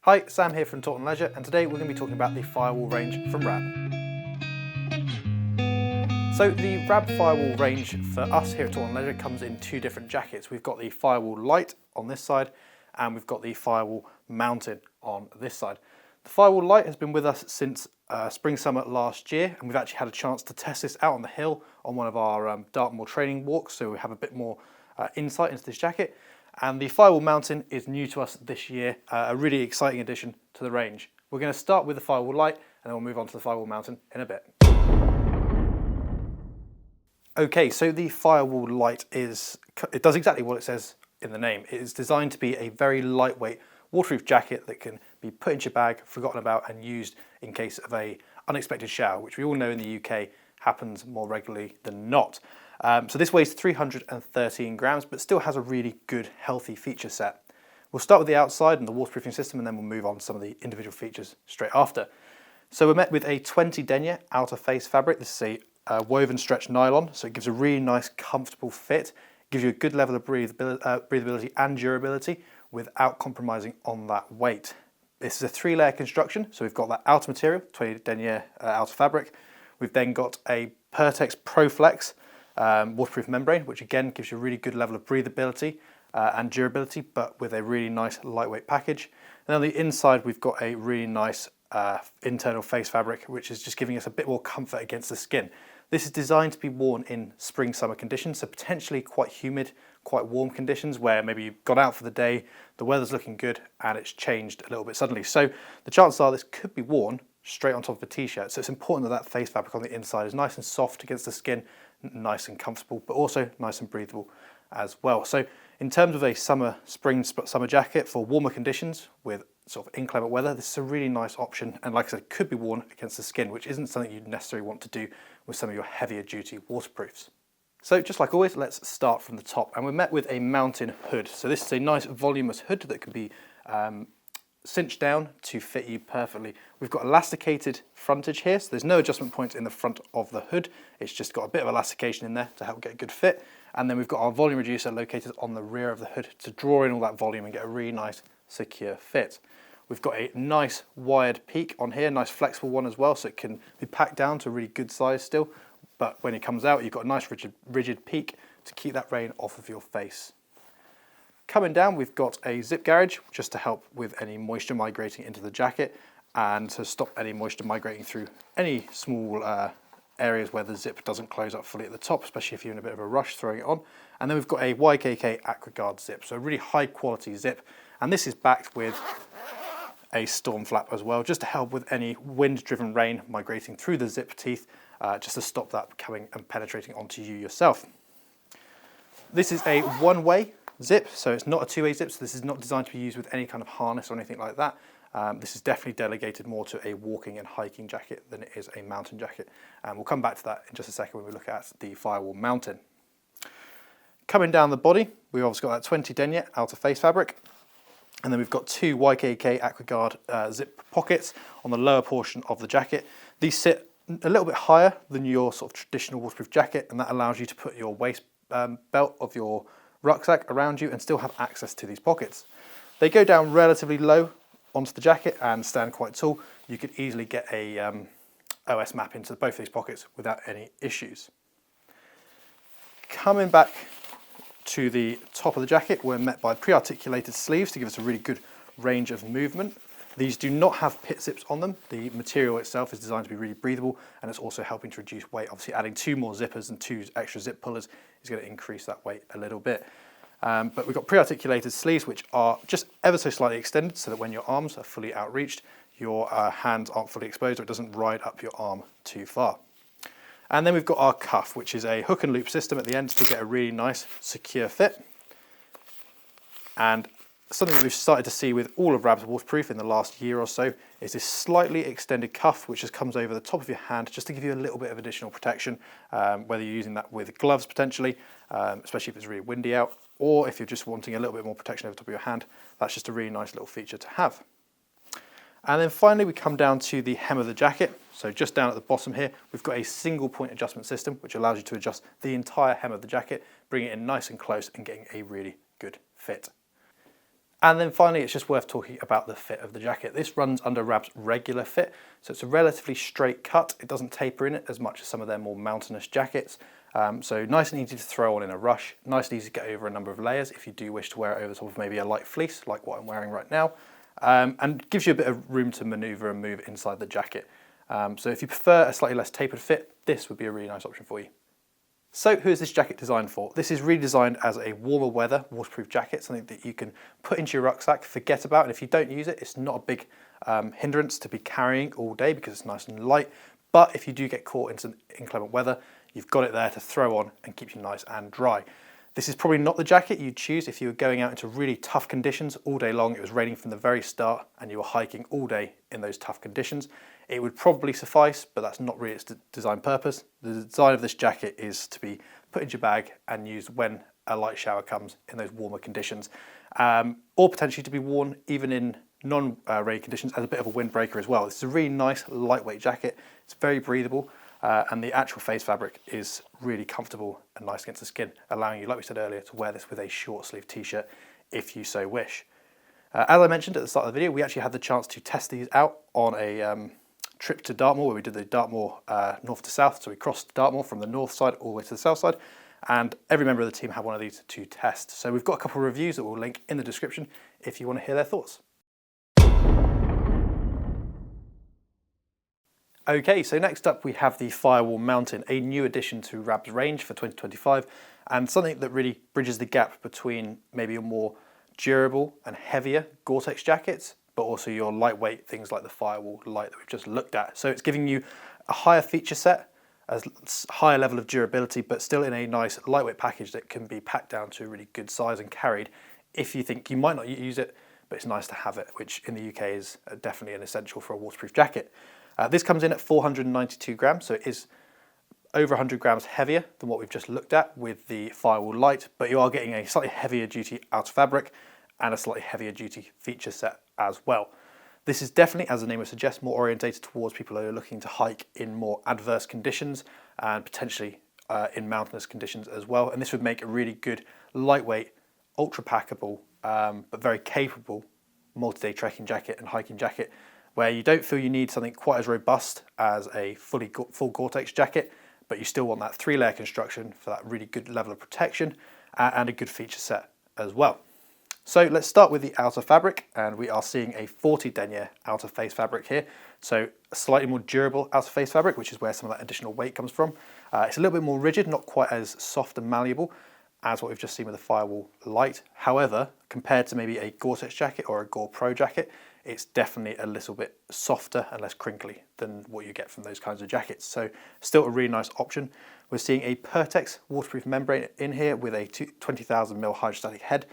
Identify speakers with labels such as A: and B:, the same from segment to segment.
A: Hi, Sam here from Taunton Leisure, and today we're going to be talking about the Firewall range from Rab. So the Rab Firewall range for us here at Taunton Leisure comes in two different jackets. We've got the Firewall Light on this side, and we've got the Firewall Mountain on this side. The Firewall Light has been with us since spring-summer last year, and we've actually had a chance to test this out on the hill on one of our Dartmoor training walks, so we have a bit more insight into this jacket. And the Firewall Mountain is new to us this year, a really exciting addition to the range. We're going to start with the Firewall Light and then we'll move on to the Firewall Mountain in a bit. Okay, so the Firewall Light it does exactly what it says in the name. It is designed to be a very lightweight waterproof jacket that can be put into your bag, forgotten about and used in case of an unexpected shower, which we all know in the UK happens more regularly than not. So this weighs 313 grams, but still has a really good, healthy feature set. We'll start with the outside and the waterproofing system, and then we'll move on to some of the individual features straight after. So we're met with a 20 denier outer face fabric. This is a woven stretch nylon, so it gives a really nice, comfortable fit. It gives you a good level of breathability and durability without compromising on that weight. This is a 3-layer construction, so we've got that outer material, 20 denier outer fabric. We've then got a Pertex ProFlex waterproof membrane, which again gives you a really good level of breathability and durability, but with a really nice lightweight package. And on the inside, we've got a really nice internal face fabric, which is just giving us a bit more comfort against the skin. This is designed to be worn in spring-summer conditions, so potentially quite humid, quite warm conditions where maybe you've gone out for the day, the weather's looking good, and it's changed a little bit suddenly. So the chances are this could be worn straight on top of a t-shirt. So it's important that that face fabric on the inside is nice and soft against the skin, nice and comfortable, but also nice and breathable as well. So in terms of a spring-summer jacket for warmer conditions with sort of inclement weather, this is a really nice option, and like I said, could be worn against the skin, which isn't something you'd necessarily want to do with some of your heavier duty waterproofs. So just like always, let's start from the top, and we're met with a mountain hood. So this is a nice voluminous hood that can be cinched down to fit you perfectly. We've got elasticated frontage here, so there's no adjustment points in the front of the hood. It's just got a bit of elastication in there to help get a good fit. And then we've got our volume reducer located on the rear of the hood to draw in all that volume and get a really nice secure fit. We've got a nice wired peak on here, nice flexible one as well, so it can be packed down to a really good size still. But when it comes out, you've got a nice rigid peak to keep that rain off of your face. Coming down, we've got a zip garage just to help with any moisture migrating into the jacket and to stop any moisture migrating through any small areas where the zip doesn't close up fully at the top, especially if you're in a bit of a rush throwing it on. And then we've got a YKK AquaGuard zip, so a really high quality zip. And this is backed with a storm flap as well, just to help with any wind-driven rain migrating through the zip teeth, just to stop that coming and penetrating onto you yourself. This is a one-way zip, so it's not a two-way zip, so this is not designed to be used with any kind of harness or anything like that. This is definitely delegated more to a walking and hiking jacket than it is a mountain jacket. And we'll come back to that in just a second when we look at the Firewall Mountain. Coming down the body, we've obviously got that 20 denier outer face fabric. And then we've got two YKK AquaGuard zip pockets on the lower portion of the jacket. These sit a little bit higher than your sort of traditional waterproof jacket, and that allows you to put your waist belt of your rucksack around you and still have access to these pockets. They go down relatively low onto the jacket and stand quite tall. You could easily get a OS map into both of these pockets without any issues. Coming back to the top of the jacket, we're met by pre-articulated sleeves to give us a really good range of movement. These do not have pit zips on them. The material itself is designed to be really breathable, and it's also helping to reduce weight. Obviously adding 2 more zippers and 2 extra zip pullers is going to increase that weight a little bit. But we've got pre-articulated sleeves which are just ever so slightly extended so that when your arms are fully outreached, your hands aren't fully exposed or it doesn't ride up your arm too far. And then we've got our cuff, which is a hook and loop system at the end to get a really nice secure fit. And something that we've started to see with all of Rab's waterproof in the last year or so is this slightly extended cuff which just comes over the top of your hand just to give you a little bit of additional protection, whether you're using that with gloves potentially, especially if it's really windy out, or if you're just wanting a little bit more protection over the top of your hand. That's just a really nice little feature to have. And then finally we come down to the hem of the jacket. So just down at the bottom here, we've got a single point adjustment system which allows you to adjust the entire hem of the jacket, bring it in nice and close and getting a really good fit. And then finally, it's just worth talking about the fit of the jacket. This runs under Rab's regular fit, so it's a relatively straight cut. It doesn't taper in it as much as some of their more mountainous jackets. So nice and easy to throw on in a rush, nice and easy to get over a number of layers if you do wish to wear it over the top of maybe a light fleece, like what I'm wearing right now, and gives you a bit of room to maneuver and move inside the jacket. So if you prefer a slightly less tapered fit, this would be a really nice option for you. So who is this jacket designed for? This is really designed as a warmer weather waterproof jacket, something that you can put into your rucksack, forget about, and if you don't use it, it's not a big hindrance to be carrying all day because it's nice and light. But if you do get caught in some inclement weather, you've got it there to throw on and keep you nice and dry. This is probably not the jacket you'd choose if you were going out into really tough conditions all day long. It was raining from the very start and you were hiking all day in those tough conditions. It would probably suffice, but that's not really its design purpose. The design of this jacket is to be put in your bag and used when a light shower comes in those warmer conditions, or potentially to be worn even in non-rain conditions as a bit of a windbreaker as well. It's a really nice lightweight jacket. It's very breathable, and the actual face fabric is really comfortable and nice against the skin, allowing you, like we said earlier, to wear this with a short sleeve t-shirt if you so wish. As I mentioned at the start of the video, we actually had the chance to test these out on a trip to Dartmoor, where we did the Dartmoor north to south. So we crossed Dartmoor from the north side all the way to the south side, and every member of the team had one of these to test. So we've got a couple of reviews that we'll link in the description if you want to hear their thoughts. Okay, so next up we have the Firewall Mountain, a new addition to Rab's range for 2025, and something that really bridges the gap between maybe your more durable and heavier Gore-Tex jackets, but also your lightweight things like the Firewall Light that we've just looked at. So it's giving you a higher feature set, a higher level of durability, but still in a nice lightweight package that can be packed down to a really good size and carried if you think you might not use it, but it's nice to have it, which in the UK is definitely an essential for a waterproof jacket. This comes in at 492 grams, so it is over 100 grams heavier than what we've just looked at with the Firewall Light, but you are getting a slightly heavier duty outer fabric and a slightly heavier duty feature set as well. This is definitely, as the name would suggest, more orientated towards people who are looking to hike in more adverse conditions and potentially in mountainous conditions as well. And this would make a really good, lightweight, ultra packable, but very capable multi-day trekking jacket and hiking jacket, where you don't feel you need something quite as robust as a full Gore-Tex jacket, but you still want that 3-layer construction for that really good level of protection and a good feature set as well. So let's start with the outer fabric, and we are seeing a 40 denier outer face fabric here. So a slightly more durable outer face fabric, which is where some of that additional weight comes from. It's a little bit more rigid, not quite as soft and malleable as what we've just seen with the Firewall Light. However, compared to maybe a Gore-Tex jacket or a Gore Pro jacket, it's definitely a little bit softer and less crinkly than what you get from those kinds of jackets. So still a really nice option. We're seeing a Pertex waterproof membrane in here with a 20,000 ml hydrostatic head.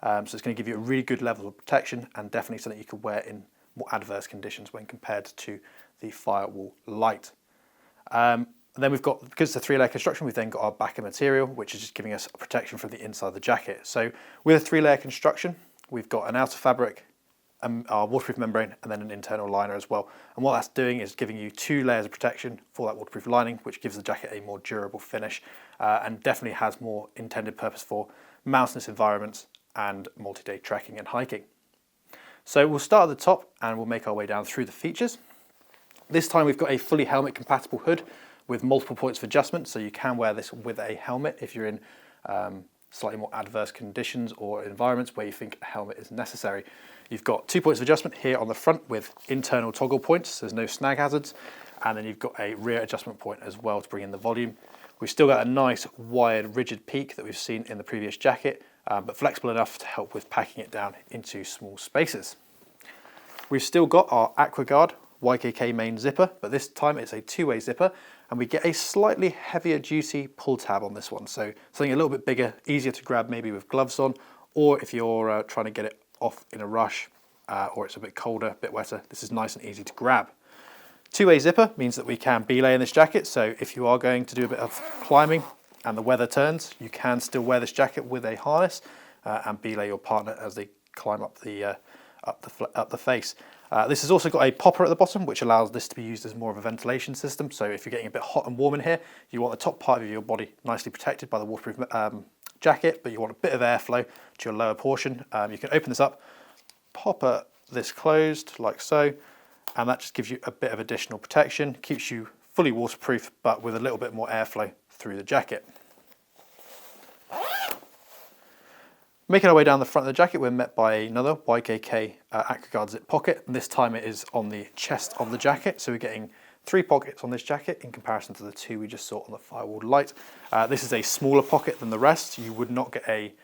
A: So it's going to give you a really good level of protection and definitely something you could wear in more adverse conditions when compared to the Firewall Light. And then we've got, because it's a 3-layer construction, we've then got our backer material, which is just giving us protection from the inside of the jacket. So with a 3-layer construction, we've got an outer fabric, our waterproof membrane, and then an internal liner as well. And what that's doing is giving you 2 layers of protection for that waterproof lining, which gives the jacket a more durable finish and definitely has more intended purpose for mountainous environments and multi-day trekking and hiking. So we'll start at the top and we'll make our way down through the features. This time we've got a fully helmet compatible hood with multiple points of adjustment, so you can wear this with a helmet if you're in slightly more adverse conditions or environments where you think a helmet is necessary. You've got 2 points of adjustment here on the front with internal toggle points, so there's no snag hazards, and then you've got a rear adjustment point as well to bring in the volume. We've still got a nice wired rigid peak that we've seen in the previous jacket, but flexible enough to help with packing it down into small spaces. We've still got our AquaGuard YKK main zipper, but this time it's a 2-way zipper, and we get a slightly heavier duty pull tab on this one, so something a little bit bigger, easier to grab maybe with gloves on, or if you're trying to get it off in a rush or it's a bit colder, a bit wetter, this is nice and easy to grab. 2-way zipper means that we can belay in this jacket, so if you are going to do a bit of climbing and the weather turns, you can still wear this jacket with a harness and belay your partner as they climb up the face. This has also got a popper at the bottom, which allows this to be used as more of a ventilation system. So if you're getting a bit hot and warm in here, you want the top part of your body nicely protected by the waterproof jacket, but you want a bit of airflow to your lower portion. You can open this up, pop this closed like so, and that just gives you a bit of additional protection, keeps you fully waterproof, but with a little bit more airflow through the jacket. Making our way down the front of the jacket, we're met by another YKK AquaGuard zip pocket, and this time it is on the chest of the jacket, so we're getting 3 pockets on this jacket in comparison to the 2 we just saw on the Firewall Light. This is a smaller pocket than the rest. You would not get a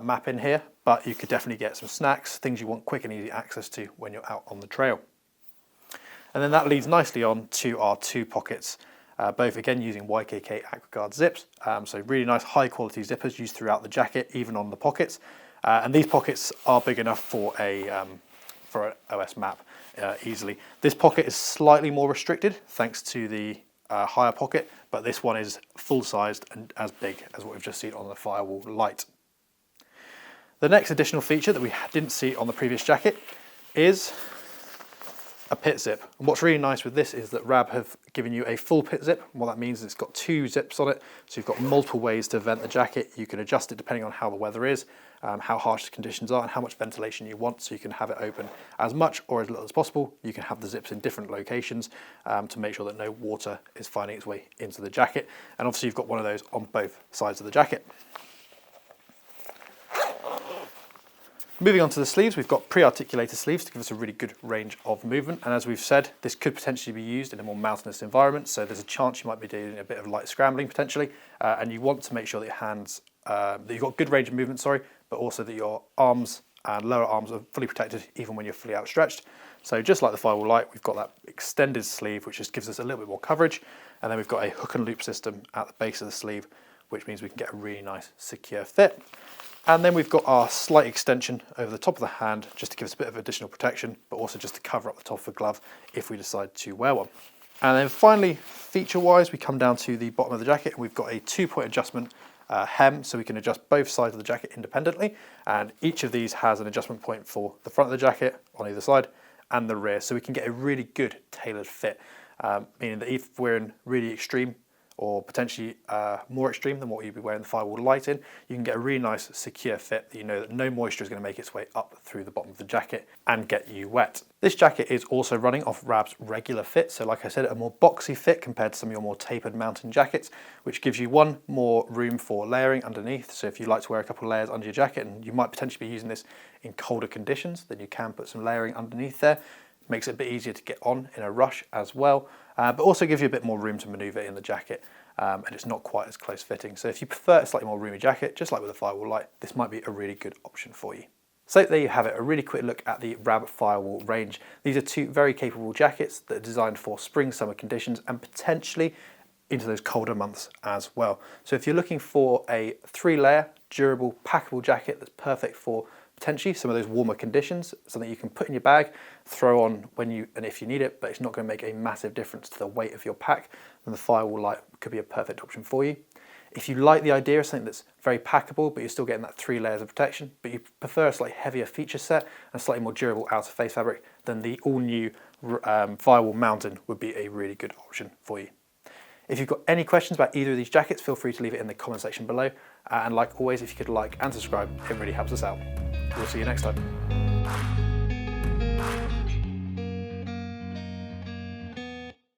A: map in here, but you could definitely get some snacks, things you want quick and easy access to when you're out on the trail. And then that leads nicely on to our 2 pockets, both again using YKK AquaGuard zips. So really nice high quality zippers used throughout the jacket, even on the pockets. And these pockets are big enough for an OS map easily. This pocket is slightly more restricted thanks to the higher pocket, but this one is full sized and as big as what we've just seen on the Firewall Light. The next additional feature that we didn't see on the previous jacket is a pit zip. And what's really nice with this is that Rab have given you a full pit zip. And what that means is it's got 2 zips on it, so you've got multiple ways to vent the jacket. You can adjust it depending on how the weather is, how harsh the conditions are, and how much ventilation you want, so you can have it open as much or as little as possible. You can have the zips in different locations to make sure that no water is finding its way into the jacket. And obviously you've got one of those on both sides of the jacket. Moving on to the sleeves, we've got pre-articulated sleeves to give us a really good range of movement. And as we've said, this could potentially be used in a more mountainous environment. So there's a chance you might be doing a bit of light scrambling potentially. And you want to make sure that your hands, that you've got good range of movement, but also that your arms and lower arms are fully protected even when you're fully outstretched. So just like the Firewall Light, we've got that extended sleeve, which just gives us a little bit more coverage. And then we've got a hook and loop system at the base of the sleeve, which means we can get a really nice secure fit. And then we've got our slight extension over the top of the hand just to give us a bit of additional protection, but also just to cover up the top of the glove if we decide to wear one. And then finally, feature-wise, we come down to the bottom of the jacket and we've got a 2-point adjustment hem, so we can adjust both sides of the jacket independently. And each of these has an adjustment point for the front of the jacket on either side and the rear, so we can get a really good tailored fit, meaning that if we're in really extreme or potentially more extreme than what you'd be wearing the Firewall Light in, you can get a really nice secure fit that you know that no moisture is going to make its way up through the bottom of the jacket and get you wet. This jacket is also running off Rab's regular fit, so like I said, a more boxy fit compared to some of your more tapered mountain jackets, which gives you one more room for layering underneath. So if you like to wear a couple of layers under your jacket, and you might potentially be using this in colder conditions, then you can put some layering underneath there. Makes it a bit easier to get on in a rush as well, but also gives you a bit more room to maneuver in the jacket, and it's not quite as close fitting. So if you prefer a slightly more roomy jacket, just like with the Firewall Light, this might be a really good option for you. So there you have it, a really quick look at the Rab Firewall range. These are 2 very capable jackets that are designed for spring-summer conditions and potentially into those colder months as well. So if you're looking for a 3-layer, durable, packable jacket that's perfect for potentially some of those warmer conditions, something you can put in your bag, throw on when you and if you need it, but it's not going to make a massive difference to the weight of your pack, then the Firewall Light could be a perfect option for you. If you like the idea of something that's very packable, but you're still getting that 3 layers of protection, but you prefer a slightly heavier feature set and slightly more durable outer face fabric, then the all-new Firewall Mountain would be a really good option for you. If you've got any questions about either of these jackets, feel free to leave it in the comment section below. And like always, if you could like and subscribe, it really helps us out. We'll see you next time.